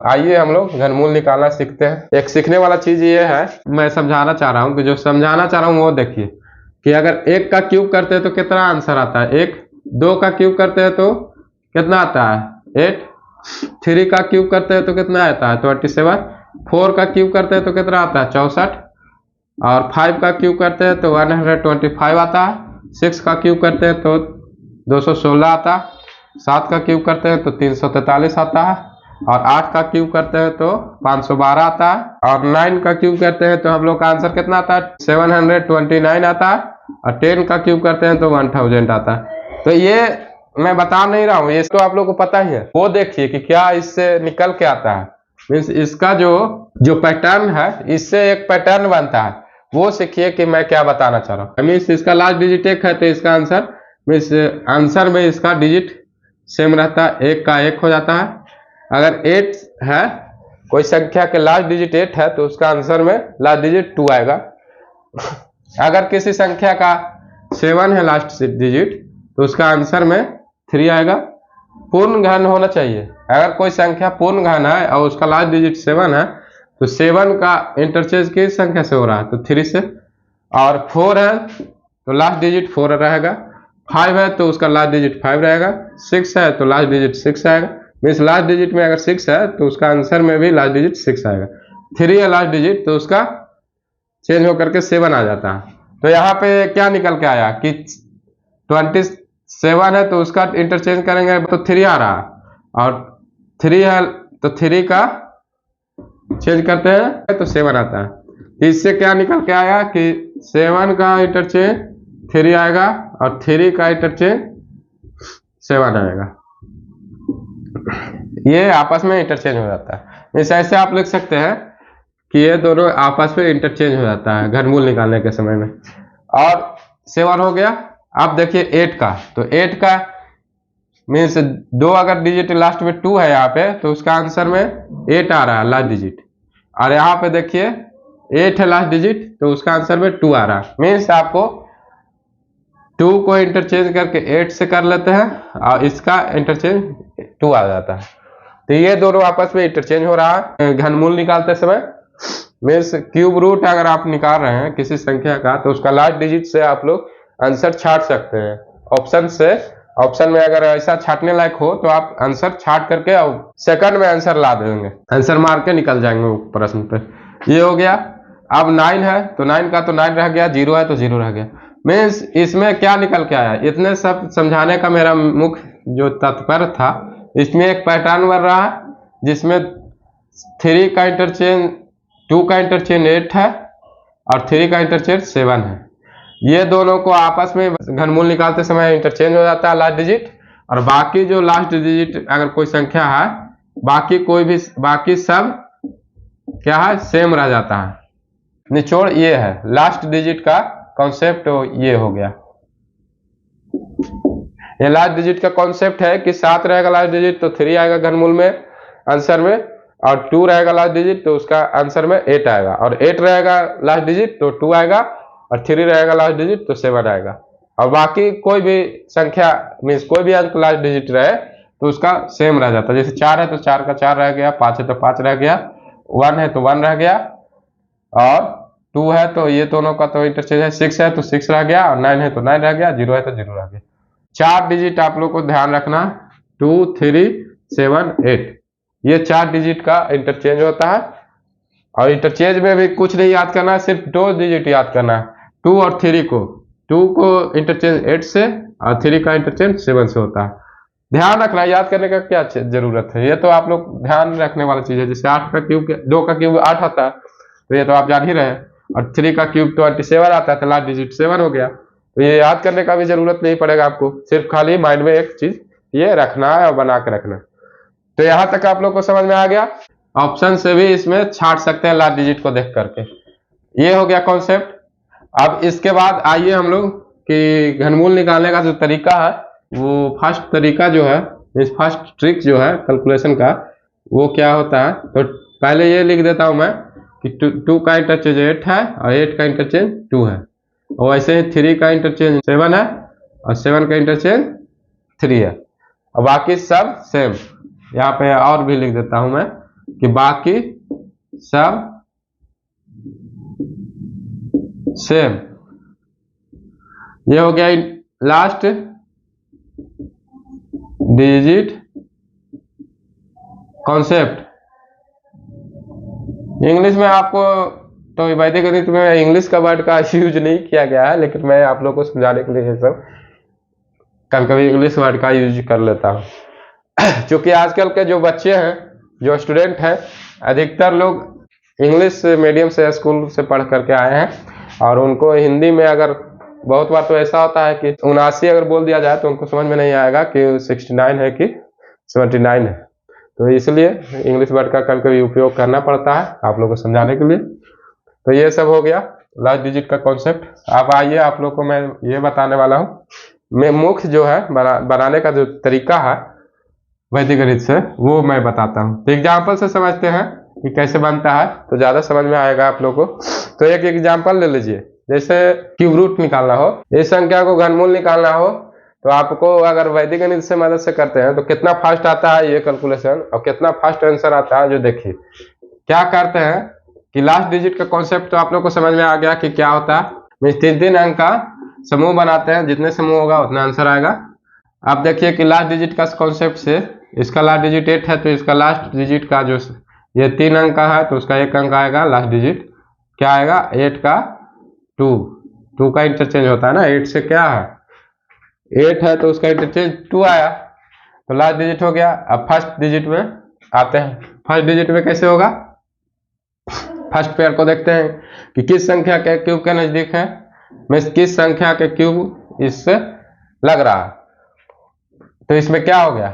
आइए हम लोग घनमूल निकालना सीखते हैं। एक सीखने वाला चीज ये है, मैं समझाना चाह रहा हूँ कि जो समझाना चाह रहा हूँ वो देखिए कि अगर 1 का क्यूब करते हैं तो कितना आंसर आता है। 1, 2 का क्यूब करते हैं तो कितना आता है 8, 3 का क्यूब करते हैं तो कितना आता है 27, 4 का क्यूब करते हैं तो कितना आता है 64, और 5 का क्यूब करते हैं तो 125 आता है, 6 का क्यूब करते हैं तो 216 आता है, 7 का क्यूब करते हैं तो 343 आता है, और 8 का क्यूब करते हैं तो 512 आता है, और 9 का क्यूब करते हैं तो हम लोग का आंसर कितना आता है 729 आता है, और 10 का क्यूब करते हैं तो 1000 आता है। तो ये मैं बता नहीं रहा हूँ, ये तो आप लोग को पता ही है। वो देखिए कि क्या इससे निकल के आता है, मीन्स इसका जो पैटर्न है, इससे एक पैटर्न बनता है, वो सीखिए कि मैं क्या बताना चाह रहा हूँ। मीन्स इसका लास्ट डिजिट 1 है तो इसका आंसर मीन्स आंसर में इसका डिजिट सेम रहता है, 1 का 1 हो जाता है। अगर 8 है, कोई संख्या के लास्ट डिजिट 8 है तो उसका आंसर में लास्ट डिजिट 2 आएगा। अगर किसी संख्या का 7 है लास्ट डिजिट तो उसका आंसर में 3 आएगा। पूर्ण घन होना चाहिए। अगर कोई संख्या पूर्ण घन है और उसका लास्ट डिजिट 7 है तो 7 का इंटरचेंज किस संख्या से हो रहा है तो 3 से, और 4 है तो लास्ट डिजिट 4 रहेगा, 5 है तो उसका लास्ट डिजिट 5 रहेगा, 6 है तो लास्ट डिजिट 6 आएगा। मीन्स लास्ट डिजिट में अगर 6 है तो उसका आंसर में भी लास्ट डिजिट 6 आएगा। 3 है लास्ट डिजिट तो उसका चेंज होकर के 7 आ जाता है। तो यहाँ पे क्या निकल के आया कि 27 है तो उसका इंटरचेंज करेंगे तो 3 आ रहा, और 3 है तो 3 का चेंज करते हैं तो 7 आता है। इससे क्या निकल के आया कि 7 का इंटरचेंज 3 आएगा और 3 का इंटरचेंज 7 आएगा। ये आपस में इंटरचेंज हो जाता है। इस ऐसे आप लिख सकते हैं कि ये दोनों आपस में इंटरचेंज हो जाता है घनमूल निकालने के समय में। और 7 हो गया। अब देखिए 8 का, तो 8 का मीन्स 2 अगर डिजिट लास्ट में 2 है यहाँ पे तो उसका आंसर में 8 आ रहा है लास्ट डिजिट, और यहाँ पे देखिए 8 है लास्ट डिजिट तो उसका आंसर में 2 आ रहा है। मीन्स आपको 2 को इंटरचेंज करके 8 से कर लेते हैं और इसका इंटरचेंज 2 आ जाता है। तो ये दोनों आपस में इंटरचेंज हो रहा है घनमूल निकालते समय। मीन्स क्यूब रूट अगर आप निकाल रहे हैं किसी संख्या का तो उसका लास्ट डिजिट से आप लोग आंसर छाट सकते हैं ऑप्शन से। ऑप्शन में अगर ऐसा छाटने लायक हो तो आप आंसर छाट करके और सेकंड में आंसर ला देंगे, आंसर मार के निकल जाएंगे प्रश्न पे। ये हो गया। अब 9 है तो 9 का तो 9 रह गया, 0 है तो 0 रह गया। मीन्स इसमें क्या निकल के आया, इतने सब समझाने का मेरा मुख्य जो तात्पर्य था, इसमें एक पैटर्न बन रहा है जिसमें 3 का इंटरचेंज 2 का इंटरचेंज 8 है और 3 का इंटरचेंज 7 है। ये दोनों को आपस में घनमूल निकालते समय इंटरचेंज हो जाता है लास्ट डिजिट, और बाकी जो लास्ट डिजिट अगर कोई संख्या है बाकी सब क्या है सेम रह जाता है। निचोड़ ये है लास्ट डिजिट का कॉन्सेप्ट, ये हो गया। ये लास्ट डिजिट का कॉन्सेप्ट है कि 7 रहेगा लास्ट डिजिट तो 3 आएगा घनमूल में आंसर में, और 2 रहेगा लास्ट डिजिट तो उसका आंसर में 8 आएगा, और 8 रहेगा लास्ट डिजिट तो 2 आएगा, और 3 रहेगा लास्ट डिजिट तो 7 आएगा। और बाकी कोई भी संख्या मीन्स कोई भी अंक लास्ट डिजिट रहे तो उसका सेम रह जाता है। जैसे 4 है तो 4 का 4 रह गया, 5 है तो 5 रह गया, 1 है तो 1 रह गया, और 2 है तो ये दोनों का तो इंटरचेंज है, 6 है तो 6 रह गया, और 9 है तो 9 रह गया, 0 है तो 0 रह गया। 4 डिजिट आप लोग को ध्यान रखना, 2, 3, 7, 8, ये 4 डिजिट का इंटरचेंज होता है। और इंटरचेंज में भी कुछ नहीं याद करना है, सिर्फ 2 डिजिट याद करना है। 2 और 3 को, 2 को इंटरचेंज 8 से और 3 का इंटरचेंज 7 से होता है। ध्यान रखना, याद करने का क्या जरूरत है, ये तो आप लोग ध्यान रखने वाली चीज है। जैसे 8 का क्यूब 2 का क्यूब 8 आता है तो ये तो आप जान ही रहे हैं, और 3 का क्यूब 27 आता है तो लास्ट डिजिट 7 हो गया। तो ये याद करने का भी जरूरत नहीं पड़ेगा आपको, सिर्फ खाली माइंड में एक चीज ये रखना है और बना के रखना है। तो यहाँ तक आप लोग को समझ में आ गया। ऑप्शन से भी इसमें छाट सकते हैं लास्ट डिजिट को देख करके। ये हो गया कॉन्सेप्ट। अब इसके बाद आइए हम लोग कि घनमूल निकालने का जो तरीका है, वो फर्स्ट तरीका जो है, इस फर्स्ट ट्रिक जो है कैलकुलेशन का, वो क्या होता है। तो पहले ये लिख देता हूं मैं कि 2 का इंटरचेंज 8 है और 8 का इंटरचेंज 2 है, और वैसे ही 3 का इंटरचेंज 7 है और 7 का इंटरचेंज 3 है, और बाकी सब सेम। यहाँ पे और भी लिख देता हूं मैं कि बाकी सब सेम। ये हो गया लास्ट डिजिट कॉन्सेप्ट। इंग्लिश में आपको तो वैदिक गणित में इंग्लिश का वर्ड का यूज नहीं किया गया है, लेकिन मैं आप लोगों को समझाने के लिए ये सब कभी कभी इंग्लिश वर्ड का यूज कर लेता हूँ। क्योंकि आजकल के जो बच्चे हैं, जो स्टूडेंट हैं, अधिकतर लोग इंग्लिश मीडियम से स्कूल से पढ़ करके आए हैं, और उनको हिंदी में अगर बहुत बार तो ऐसा होता है कि 79 अगर बोल दिया जाए तो उनको समझ में नहीं आएगा कि 69 है कि 79 है। तो इसलिए इंग्लिश वर्ड का कभी कभी उपयोग करना पड़ता है आप लोगों को समझाने के लिए। तो ये सब हो गया लास्ट डिजिट का कॉन्सेप्ट। अब आइए आप लोग को मैं ये बताने वाला हूँ, मैं मुख्य जो है बनाने का जो तरीका है वैदिक गणित से, वो मैं बताता हूँ। तो एग्जाम्पल से समझते हैं कि कैसे बनता है, तो ज़्यादा समझ में आएगा आप लोगों को। तो एक एग्जाम्पल ले लीजिए, जैसे क्यूब रूट निकालना हो, इस संख्या को घनमूल निकालना हो, तो आपको अगर वैदिक गणित से मदद से करते हैं तो कितना फास्ट आता है ये कैलकुलेशन, और कितना फास्ट आंसर आता है जो देखिए। क्या करते हैं कि लास्ट डिजिट का कॉन्सेप्ट तो आप लोग को समझ में आ गया कि क्या होता है। 3 अंक का समूह बनाते हैं, जितने समूह होगा उतना आंसर आएगा। अब देखिए कि लास्ट डिजिट का कॉन्सेप्ट से, इसका लास्ट डिजिट 8 है तो इसका लास्ट डिजिट का जो ये 3 अंक का है तो उसका 1 अंक आएगा। लास्ट डिजिट क्या आएगा, 8 का 2 का इंटरचेंज होता है ना, 8 से क्या है 8 है तो उसका इंटरचेंज 2 आया, तो लास्ट डिजिट हो गया। अब फर्स्ट डिजिट में आते हैं। फर्स्ट डिजिट में कैसे होगा, फर्स्ट पेयर को देखते हैं कि किस संख्या के क्यूब के नजदीक है, मैं किस संख्या के क्यूब इससे लग रहा है। तो इसमें क्या हो गया,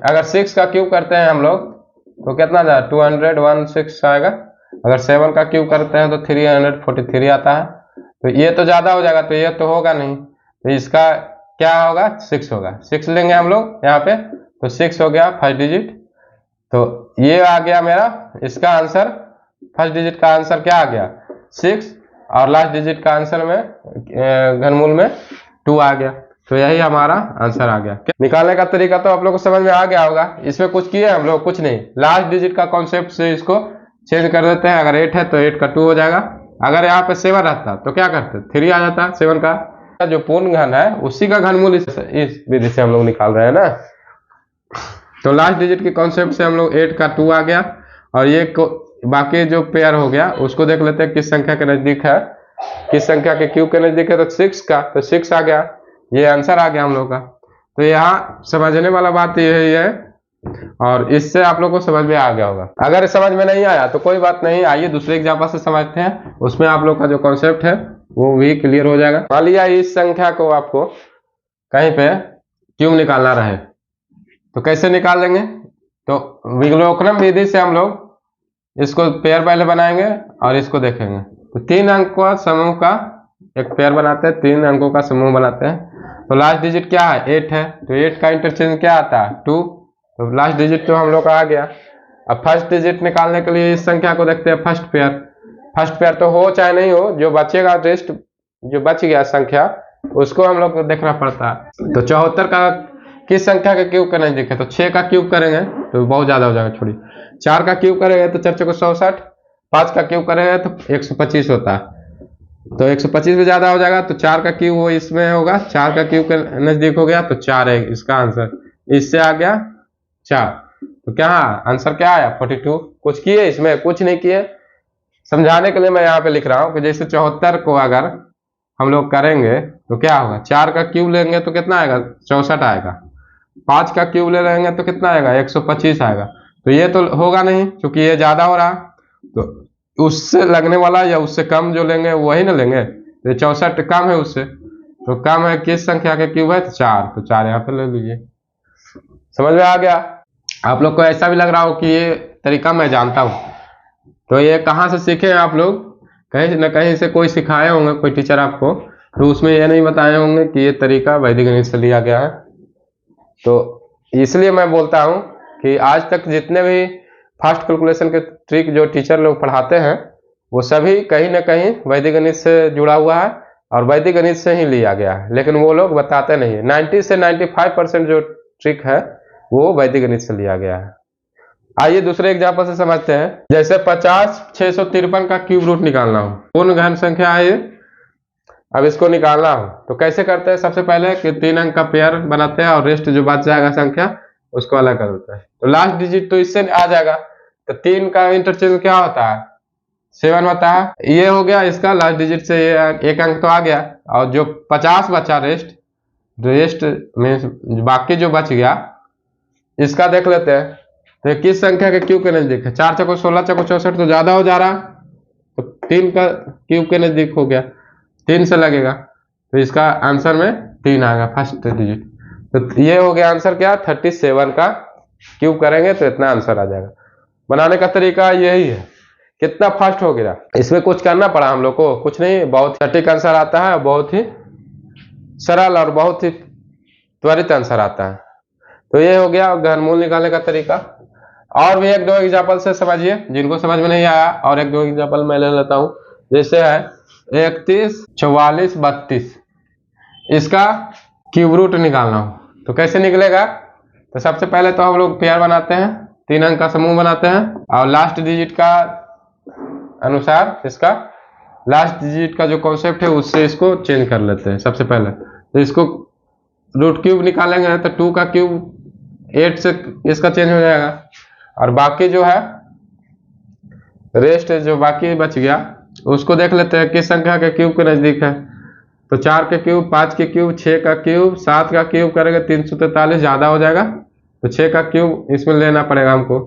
अगर 6 का क्यूब करते हैं हम लोग तो कितना जाए 216 आएगा। अगर 7 का क्यूब करते हैं तो 343 आता है। तो ये तो ज्यादा हो जाएगा, तो ये तो होगा नहीं, तो इसका क्या होगा 6 होगा। 6 लेंगे हम लोग यहाँ पे, तो 6 हो गया फर्स्ट डिजिट। तो ये आ गया मेरा इसका आंसर, फर्स्ट डिजिट का आंसर क्या आ गया 6, और लास्ट डिजिट का आंसर में घनमूल में 2 आ गया। तो यही हमारा आंसर आ गया। निकालने का तरीका तो आप लोग को समझ में आ गया होगा। इसमें कुछ किए हम लोग, कुछ नहीं, लास्ट डिजिट का कॉन्सेप्ट से इसको चेंज कर देते हैं। अगर 8 है तो 8 का 2 हो जाएगा। अगर यहाँ पे 7 रहता तो क्या करते, 3 आ जाता। 7 का जो पूर्ण घन है उसी का घनमूल इस विधि से हम लोग निकाल रहे हैं ना। तो लास्ट डिजिट के कॉन्सेप्ट से हम लोग 8 का 2 आ गया, और ये बाकी जो पेयर हो गया उसको देख लेते हैं किस संख्या के नजदीक है, किस संख्या के क्यूब के नजदीक है, तो 6 का, तो 6 आ गया, ये आंसर आ गया हम लोग का। तो यहाँ समझने वाला बात यही है, और इससे आप लोग को समझ में आ गया होगा। अगर समझ में नहीं आया तो कोई बात नहीं, आइए दूसरे एग्जाम्पल से समझते हैं, उसमें आप लोग का जो कॉन्सेप्ट है वो भी क्लियर हो जाएगा। मान लिया इस संख्या को आपको कहीं पे क्यूब निकालना रहे, तो कैसे निकाल लेंगे, तो विलोकनम विधि से हम लोग इसको पेयर पहले बनाएंगे और इसको देखेंगे। तो 3 अंक का समूह का एक पेयर बनाते हैं, 3 अंकों का समूह बनाते हैं। तो लास्ट डिजिट क्या है 8 है, तो 8 का इंटरचेंज क्या आता है 2, तो लास्ट डिजिट तो हम लोग का आ गया। अब फर्स्ट डिजिट निकालने के लिए इस संख्या को देखते हैं फर्स्ट पेयर। फर्स्ट पेयर तो हो चाहे नहीं हो, जो बचेगा रेस्ट जो बच गया संख्या उसको हम लोग को देखना पड़ता है। तो 74 का किस संख्या के क्यूब का नजदीक है, तो 6 का क्यूब करेंगे तो बहुत ज्यादा हो जाएगा, छोड़िए। 4 का क्यूब करेंगे तो 4 को 64, 5 का क्यूब करेंगे तो 125 होता है, तो 125 में ज्यादा हो जाएगा, तो 4 का क्यूब वो इसमें होगा, 4 का क्यूब के नजदीक हो गया, तो 4 है इसका आंसर। इससे आ गया 4, तो क्या आंसर क्या आया 42। कुछ किए इसमें, कुछ नहीं किए, समझाने के लिए मैं यहाँ पे लिख रहा हूँ कि जैसे 74 को अगर हम लोग करेंगे तो क्या होगा, 4 का क्यूब लेंगे तो कितना आएगा 64 आएगा, 5 का क्यूब ले लेंगे तो कितना आएगा 125 आएगा। तो ये तो होगा नहीं क्योंकि ये ज्यादा हो रहा, तो उससे लगने वाला या उससे कम जो लेंगे वही ना लेंगे। तो 64 कम है उससे, तो कम है किस संख्या के क्यूब है तो 4, तो 4 यहाँ पे ले लीजिए। समझ में आ गया। आप लोग को ऐसा भी लग रहा हो कि ये तरीका मैं जानता हूँ, तो ये कहाँ से सीखे आप लोग, कहीं ना कहीं से कोई सिखाए होंगे, कोई टीचर आपको, तो उसमें ये नहीं बताए होंगे कि ये तरीका वैदिक गणित से लिया गया है। तो इसलिए मैं बोलता हूँ कि आज तक जितने भी फास्ट कैलकुलेशन के ट्रिक जो टीचर लोग पढ़ाते हैं वो सभी कहीं ना कहीं वैदिक गणित से जुड़ा हुआ है और वैदिक गणित से ही लिया गया है, लेकिन वो लोग बताते नहीं है। 90 से 95% जो ट्रिक है वो वैदिक गणित से लिया गया है। आइए दूसरे एग्जाम्पल से समझते हैं। जैसे 50,653 का क्यूब रूट निकालना हो, पूर्ण घन संख्या है ये, अब इसको निकालना हो तो कैसे करते हैं? सबसे पहले कि 3 अंक का पेयर बनाते हैं और रेस्ट जो बच जाएगा संख्या उसको अलग कर देते हैं। तो लास्ट डिजिट तो इससे आ जाएगा, तो 3 का इंटरचेंज क्या होता है? 7 होता है। ये हो गया इसका लास्ट डिजिट से ये एक अंक तो आ गया, और जो 50 बचा रेस्ट में बाकी जो बच गया इसका देख लेते हैं। तो ये किस संख्या के क्यूब के नजदीक है? 4 चौको 16 चौको 64 तो ज्यादा हो जा रहा, तो 3 का क्यूब के नजदीक हो गया, 3 से लगेगा, तो इसका आंसर में 3 आएगा फर्स्ट डिजिट। तो ये हो गया आंसर क्या? 37 का क्यूब करेंगे तो इतना आंसर आ जाएगा। बनाने का तरीका यही है। कितना फास्ट हो गया, इसमें कुछ करना पड़ा हम लोग को? कुछ नहीं, बहुत सटीक आंसर आता है, बहुत ही सरल और बहुत ही त्वरित आंसर आता है। तो ये हो गया घनमूल निकालने का तरीका। और भी एक दो एग्जाम्पल से समझिए, जिनको समझ में नहीं आया और एक दो एग्जाम्पल मैं ले लेता हूं। जैसे है 31, 44, 32, इसका क्यूब रूट निकालना हो तो कैसे निकलेगा? तो सबसे पहले तो हम लोग पेयर बनाते हैं, 3 अंक का समूह बनाते हैं, और लास्ट डिजिट का अनुसार इसका लास्ट डिजिट का जो कॉन्सेप्ट है उससे इसको चेंज कर लेते हैं। सबसे पहले तो इसको रूट क्यूब निकालेंगे तो 2 का क्यूब 8 से इसका चेंज हो जाएगा, और बाकी जो है रेस्ट जो बाकी बच गया उसको देख लेते हैं किस संख्या के क्यूब के नजदीक है। तो 4 के क्यूब, 5 के क्यूब, 6 का क्यूब, 7 का क्यूब करेंगे 343 ज्यादा हो जाएगा, तो 6 का क्यूब इसमें लेना पड़ेगा हमको।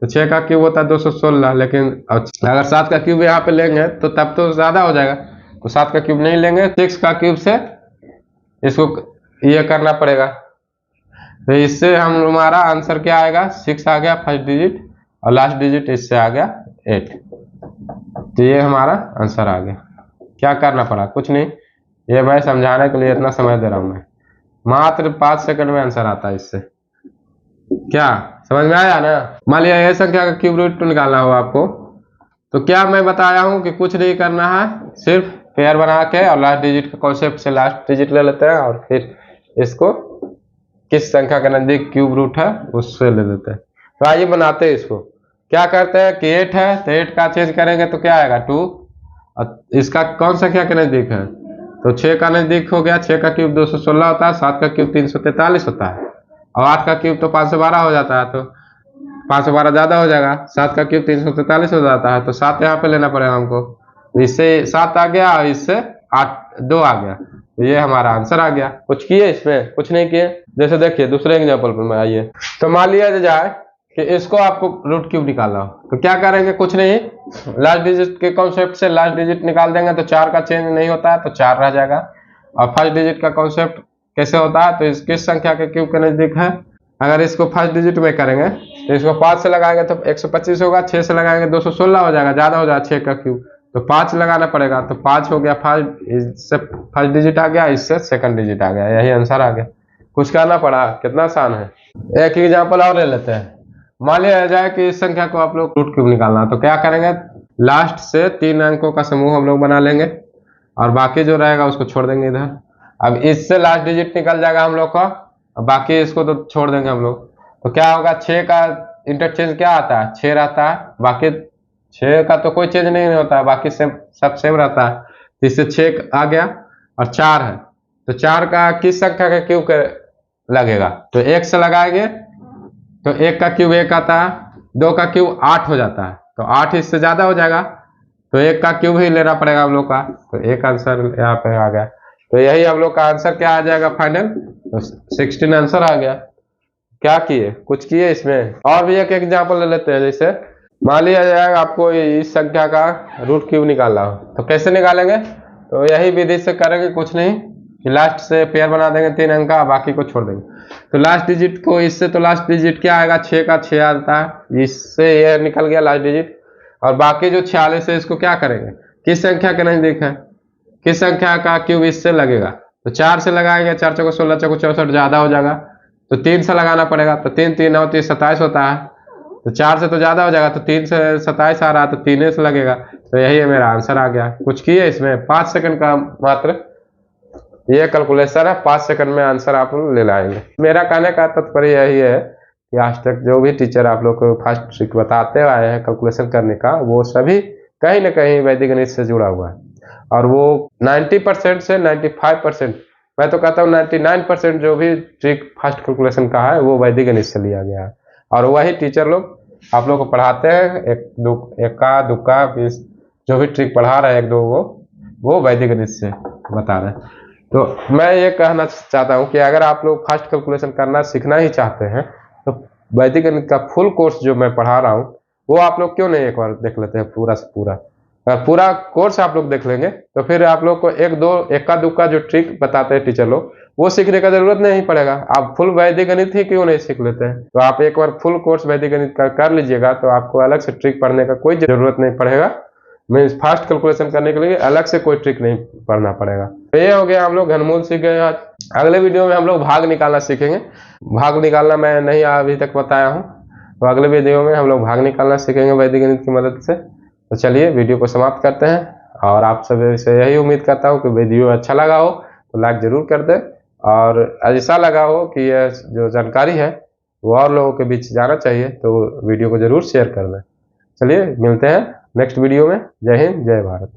तो 6 का क्यूब होता है 216, लेकिन अगर 7 का क्यूब यहाँ पे लेंगे तो तब तो ज्यादा हो जाएगा, तो 7 का क्यूब नहीं लेंगे, 6 का क्यूब से इसको ये करना पड़ेगा। तो इससे हमारा आंसर क्या आएगा? 6 आ गया फर्स्ट डिजिट, और लास्ट डिजिट इससे आ गया 8। तो ये हमारा आंसर आ गया। क्या करना पड़ा? कुछ नहीं, ये मैं समझाने के लिए इतना समय दे रहा हूं मैं। मात्र 5 सेकंड में आंसर आता है इससे। क्या समझ में आया ना? मान लिया ये संख्या का क्यूब रूट निकालना हो आपको, तो क्या मैं बताया हूं कि कुछ नहीं करना है, सिर्फ पेयर बना के और लास्ट डिजिट के कॉन्सेप्ट से लास्ट डिजिट ले लेते हैं, और फिर इसको किस संख्या के नजदीक क्यूब रूट है उससे ले लेते हैं। तो आइए बनाते हैं इसको। क्या करते हैं कि 8 है तो 8 का चेंज करेंगे तो क्या आएगा? 2। और इसका कौन संख्या के नजदीक है? तो 6 का नजदीक हो गया। 6 का क्यूब 216 होता है, 7 का क्यूब 343 होता है, और 8 का क्यूब तो 512 हो जाता है, तो 512 ज्यादा हो जाएगा, 7 का क्यूब 343 हो जाता है, तो 7 यहाँ पे लेना पड़ेगा हमको। इससे 7 आ गया और इससे 2 आ गया, तो ये हमारा आंसर आ गया। कुछ किए इसमें? कुछ नहीं किए। जैसे देखिए दूसरे एग्जाम्पल पर में आइए। तो मान लिया जाए कि इसको आपको रूट क्यूब निकालना हो, तो क्या करेंगे? कुछ नहीं, लास्ट डिजिट के कॉन्सेप्ट से लास्ट डिजिट निकाल देंगे, तो 4 का चेंज नहीं होता है तो 4 रह जाएगा। और फर्स्ट डिजिट का कॉन्सेप्ट कैसे होता है? तो इस किस संख्या के क्यूब के नजदीक है? अगर इसको फर्स्ट डिजिट में करेंगे तो इसको 5 से लगाएंगे तो 125 होगा, 6 से लगाएंगे 216 हो जाएगा, ज्यादा हो जाएगा 6 का क्यूब, तो 5 लगाना पड़ेगा, तो 5 हो गया फर्स्ट, इससे फर्स्ट डिजिट आ गया, इससे सेकंड डिजिट आ गया, यही आंसर आ गया। कुछ करना पड़ा, कितना आसान है। एक एग्जाम्पल और ले लेते हैं। मान लिया जाए कि इस संख्या को आप लोग रूट क्यूब निकालना, तो क्या करेंगे? लास्ट से 3 अंकों का समूह हम लोग बना लेंगे, और बाकी जो रहेगा उसको छोड़ देंगे इधर। अब इससे लास्ट डिजिट निकल जाएगा हम लोग का, बाकी इसको तो छोड़ देंगे हम लोग। तो क्या होगा? 6 का इंटरचेंज क्या आता है? 6 रहता है, बाकी 6 का तो कोई चेंज नहीं होता है, बाकी सब सेम रहता है। तो इससे 6 आ गया, और 4 है, तो 4 का किस संख्या का क्यूब लगेगा? तो 1 से लगाएंगे तो 1 का क्यूब 1 आता है, 2 का क्यूब 8 हो जाता है, तो 8 इससे ज्यादा हो जाएगा, तो 1 का क्यूब ही लेना पड़ेगा हम लोग का, तो एक आंसर यहाँ पे आ गया। तो यही हम लोग का आंसर क्या आ जाएगा फाइनल? तो 16 आंसर आ गया। क्या किए? कुछ किए इसमें। और भी एक एग्जाम्पल ले लेते हैं। जैसे मान लिया जाएगा आपको इस संख्या का रूट क्यूब निकालना हो, तो कैसे निकालेंगे? तो यही विधि से करेंगे, कुछ नहीं कि लास्ट से पेयर बना देंगे 3 अंक का, बाकी को छोड़ देंगे। तो लास्ट डिजिट को इससे, तो लास्ट डिजिट क्या आएगा? 6 का 6 आता है, इससे ये निकल गया लास्ट डिजिट, और बाकी जो 46 है इसको क्या करेंगे? किस संख्या के नजदीक है? किस संख्या का क्यूब इससे लगेगा? तो 4 से लगाएंगे, 4 चौको 16 चौको 64 ज्यादा हो जाएगा, तो 3 से लगाना पड़ेगा, तो 3 3 9 27 होता है, तो 4 से तो ज्यादा हो जाएगा, तो 3 से 27 आ रहा है, तो 3 से लगेगा, तो यही है मेरा आंसर आ गया। कुछ किए इसमें? 5 सेकंड का मात्र ये कैलकुलेशन है, 5 सेकंड में आंसर आप ले लाएंगे। मेरा कहने का तात्पर्य यही है कि आज तक जो भी टीचर आप लोग को फर्स्ट ट्रिक बताते आए हैं कैलकुलेशन करने का, वो सभी कहीं ना कहीं वैदिक गणित से जुड़ा हुआ है। और वो 90% से 95%, मैं तो कहता हूँ 99% जो भी ट्रिक फर्स्ट कैलकुलेशन का है वो वैदिक गणित से लिया गया है। और वही टीचर लोग आप लोग को पढ़ाते हैं, एक्का दुक्का बीस जो भी ट्रिक पढ़ा रहे हैं एक दो वो वैदिक गणित से बता रहे हैं। तो मैं ये कहना चाहता हूँ कि अगर आप लोग फास्ट कैलकुलेशन करना सीखना ही चाहते हैं तो वैदिक गणित का फुल कोर्स जो मैं पढ़ा रहा हूँ वो आप लोग क्यों नहीं एक बार देख लेते हैं पूरा से पूरा। अगर पूरा कोर्स आप लोग देख लेंगे तो फिर आप लोग को एक दो एक्का दुक्का जो ट्रिक बताते हैं टीचर लोग वो सीखने का जरूरत नहीं पड़ेगा। आप फुल वैदिक गणित ही क्यों नहीं सीख लेते हैं। तो आप एक बार फुल कोर्स वैदिक गणित का कर लीजिएगा तो आपको अलग से ट्रिक पढ़ने का कोई जरूरत नहीं पड़ेगा। मीन्स फास्ट कैलकुलेशन करने के लिए अलग से कोई ट्रिक नहीं पढ़ना पड़ेगा। तो ये हो गया, हम लोग घनमूल सीख गए आज। अगले वीडियो में हम लोग भाग निकालना सीखेंगे। भाग निकालना मैं नहीं अभी तक बताया हूँ, तो अगले वीडियो में हम लोग भाग निकालना सीखेंगे वैदिक गणित की मदद से। तो चलिए वीडियो को समाप्त करते हैं और आप सभी से यही उम्मीद करता हूँ कि वीडियो अच्छा लगा हो तो लाइक जरूर कर दें, और ऐसा लगा हो कि यह जो जानकारी है वो और लोगों के बीच जाना चाहिए तो वीडियो को जरूर शेयर कर दें। चलिए मिलते हैं नेक्स्ट वीडियो में। जय हिंद, जय भारत।